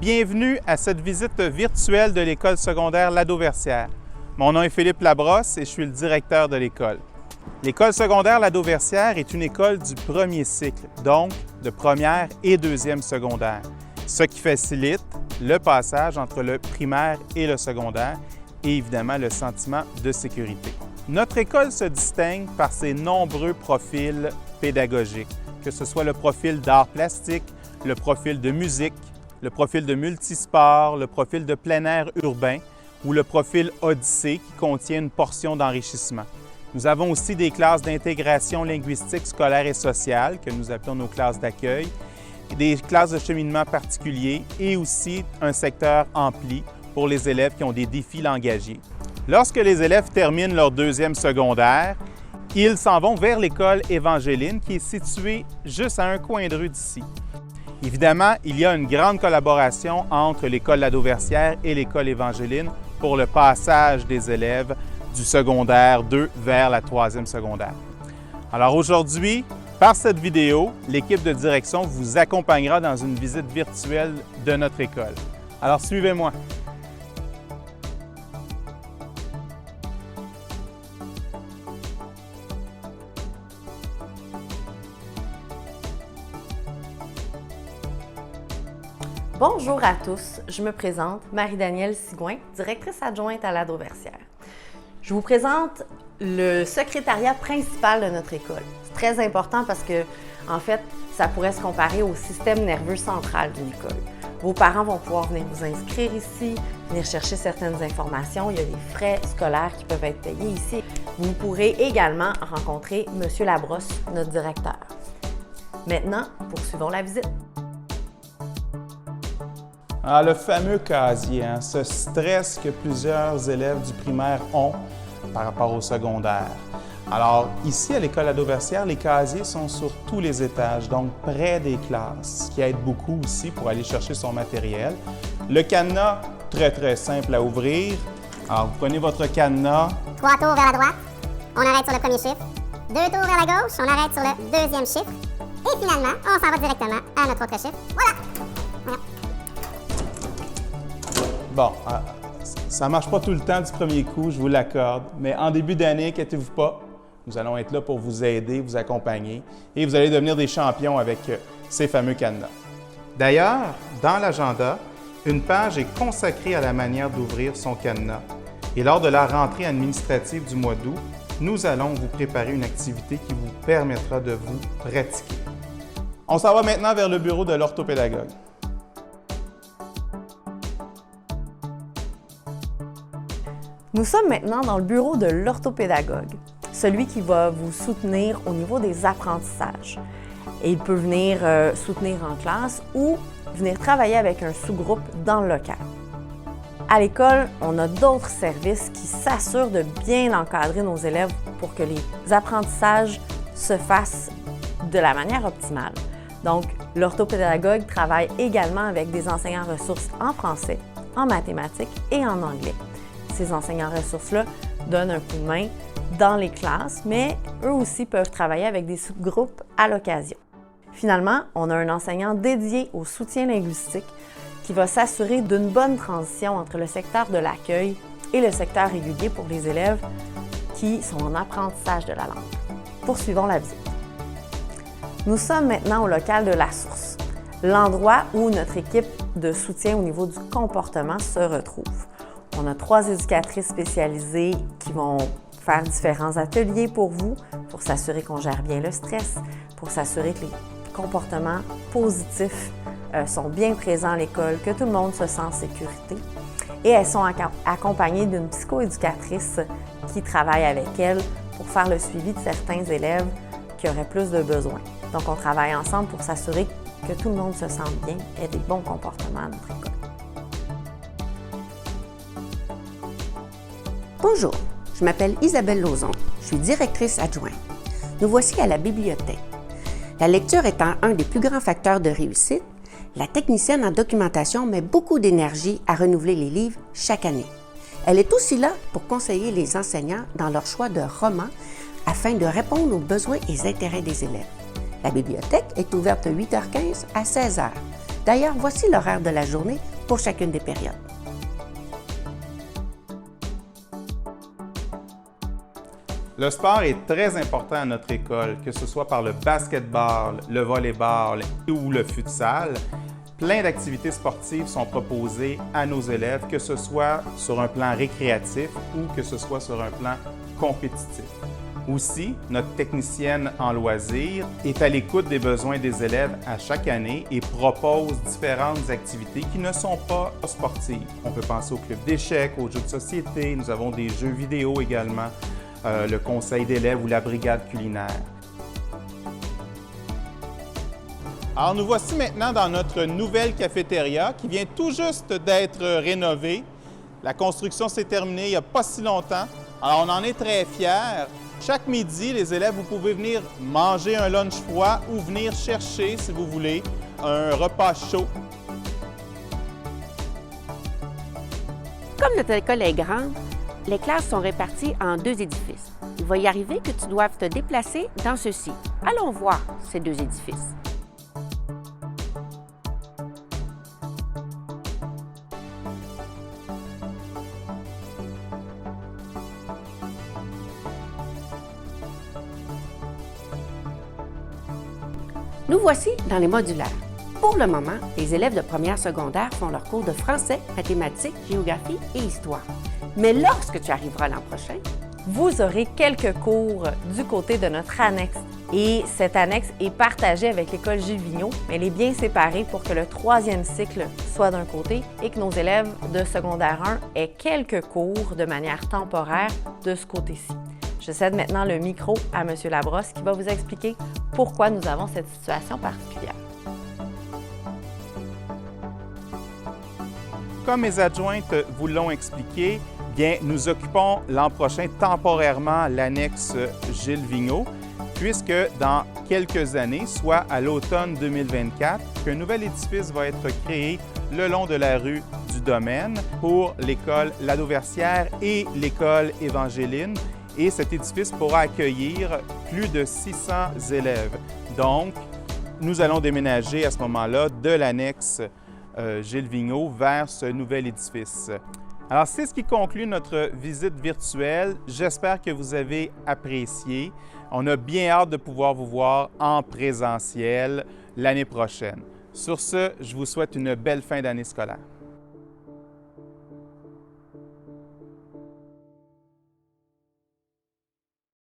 Bienvenue à cette visite virtuelle de l'école secondaire Ladauversière. Mon nom est Philippe Labrosse et je suis le directeur de l'école. L'école secondaire Ladauversière est une école du premier cycle, donc de première et deuxième secondaire, ce qui facilite le passage entre le primaire et le secondaire et évidemment le sentiment de sécurité. Notre école se distingue par ses nombreux profils pédagogiques, que ce soit le profil d'art plastique, le profil de musique, le profil de multisport, le profil de plein air urbain ou le profil Odyssée qui contient une portion d'enrichissement. Nous avons aussi des classes d'intégration linguistique scolaire et sociale que nous appelons nos classes d'accueil, des classes de cheminement particulier et aussi un secteur ampli pour les élèves qui ont des défis langagiers. Lorsque les élèves terminent leur deuxième secondaire, ils s'en vont vers l'école Évangéline qui est située juste à un coin de rue d'ici. Évidemment, il y a une grande collaboration entre l'école Ladauversière et l'école Évangéline pour le passage des élèves du secondaire 2 vers la troisième secondaire. Alors aujourd'hui, par cette vidéo, l'équipe de direction vous accompagnera dans une visite virtuelle de notre école. Alors suivez-moi. Bonjour à tous, je me présente Marie-Danielle Sigouin, directrice adjointe à Ladauversière. Je vous présente le secrétariat principal de notre école. C'est très important parce que, en fait, ça pourrait se comparer au système nerveux central d'une école. Vos parents vont pouvoir venir vous inscrire ici, venir chercher certaines informations. Il y a des frais scolaires qui peuvent être payés ici. Vous pourrez également rencontrer M. Labrosse, notre directeur. Maintenant, poursuivons la visite. Alors, le fameux casier, ce stress que plusieurs élèves du primaire ont par rapport au secondaire. Alors, ici, à l'école Ladauversière, les casiers sont sur tous les étages, donc près des classes, ce qui aide beaucoup aussi pour aller chercher son matériel. Le cadenas, très simple à ouvrir. Alors, vous prenez votre cadenas. 3 tours vers la droite, on arrête sur le premier chiffre. 2 tours vers la gauche, on arrête sur le deuxième chiffre. Et finalement, on s'en va directement à notre autre chiffre. Voilà! Bon, ça ne marche pas tout le temps du premier coup, je vous l'accorde, mais en début d'année, inquiétez-vous pas, nous allons être là pour vous aider, vous accompagner et vous allez devenir des champions avec ces fameux cadenas. D'ailleurs, dans l'agenda, une page est consacrée à la manière d'ouvrir son cadenas et lors de la rentrée administrative du mois d'août, nous allons vous préparer une activité qui vous permettra de vous pratiquer. On s'en va maintenant vers le bureau de l'orthopédagogue. Nous sommes maintenant dans le bureau de l'orthopédagogue, celui qui va vous soutenir au niveau des apprentissages. Et il peut venir soutenir en classe ou venir travailler avec un sous-groupe dans le local. À l'école, on a d'autres services qui s'assurent de bien encadrer nos élèves pour que les apprentissages se fassent de la manière optimale. Donc, l'orthopédagogue travaille également avec des enseignants ressources en français, en mathématiques et en anglais. Ces enseignants ressources-là donnent un coup de main dans les classes, mais eux aussi peuvent travailler avec des sous-groupes à l'occasion. Finalement, on a un enseignant dédié au soutien linguistique qui va s'assurer d'une bonne transition entre le secteur de l'accueil et le secteur régulier pour les élèves qui sont en apprentissage de la langue. Poursuivons la visite. Nous sommes maintenant au local de la source, l'endroit où notre équipe de soutien au niveau du comportement se retrouve. On a 3 éducatrices spécialisées qui vont faire différents ateliers pour vous, pour s'assurer qu'on gère bien le stress, pour s'assurer que les comportements positifs sont bien présents à l'école, que tout le monde se sent en sécurité. Et elles sont accompagnées d'une psychoéducatrice qui travaille avec elles pour faire le suivi de certains élèves qui auraient plus de besoins. Donc, on travaille ensemble pour s'assurer que tout le monde se sente bien et ait des bons comportements à notre école. Bonjour, je m'appelle Isabelle Lauzon, je suis directrice adjointe. Nous voici à la bibliothèque. La lecture étant un des plus grands facteurs de réussite, la technicienne en documentation met beaucoup d'énergie à renouveler les livres chaque année. Elle est aussi là pour conseiller les enseignants dans leur choix de romans afin de répondre aux besoins et intérêts des élèves. La bibliothèque est ouverte de 8h15 à 16h. D'ailleurs, voici l'horaire de la journée pour chacune des périodes. Le sport est très important à notre école, que ce soit par le basketball, le volleyball ou le futsal. Plein d'activités sportives sont proposées à nos élèves, que ce soit sur un plan récréatif ou que ce soit sur un plan compétitif. Aussi, notre technicienne en loisirs est à l'écoute des besoins des élèves à chaque année et propose différentes activités qui ne sont pas sportives. On peut penser au club d'échecs, aux jeux de société, nous avons des jeux vidéo également, le conseil d'élèves ou la brigade culinaire. Alors nous voici maintenant dans notre nouvelle cafétéria qui vient tout juste d'être rénovée. La construction s'est terminée il n'y a pas si longtemps. Alors on en est très fiers. Chaque midi, les élèves, vous pouvez venir manger un lunch froid ou venir chercher, si vous voulez, un repas chaud. Comme notre école est grande, les classes sont réparties en 2 édifices. Il va y arriver que tu doives te déplacer dans ceux-ci. Allons voir ces 2 édifices. Nous voici dans les modulaires. Pour le moment, les élèves de première secondaire font leurs cours de français, mathématiques, géographie et histoire. Mais lorsque tu arriveras l'an prochain, Vous aurez quelques cours du côté de notre annexe. Et cette annexe est partagée avec l'école Gilles Vigneault, mais elle est bien séparée pour que le 3e cycle soit d'un côté et que nos élèves de secondaire 1 aient quelques cours de manière temporaire de ce côté-ci. Je cède maintenant le micro à M. Labrosse qui va vous expliquer pourquoi nous avons cette situation particulière. Comme mes adjointes vous l'ont expliqué, bien, nous occupons l'an prochain temporairement l'annexe Gilles Vigneault, puisque dans quelques années, soit à l'automne 2024, qu'un nouvel édifice va être créé le long de la rue du Domaine pour l'école Ladauversière et l'école Évangéline. Et cet édifice pourra accueillir plus de 600 élèves. Donc, nous allons déménager à ce moment-là de l'annexe Gilles Vigneault vers ce nouvel édifice. Alors, c'est ce qui conclut notre visite virtuelle. J'espère que vous avez apprécié. On a bien hâte de pouvoir vous voir en présentiel l'année prochaine. Sur ce, je vous souhaite une belle fin d'année scolaire.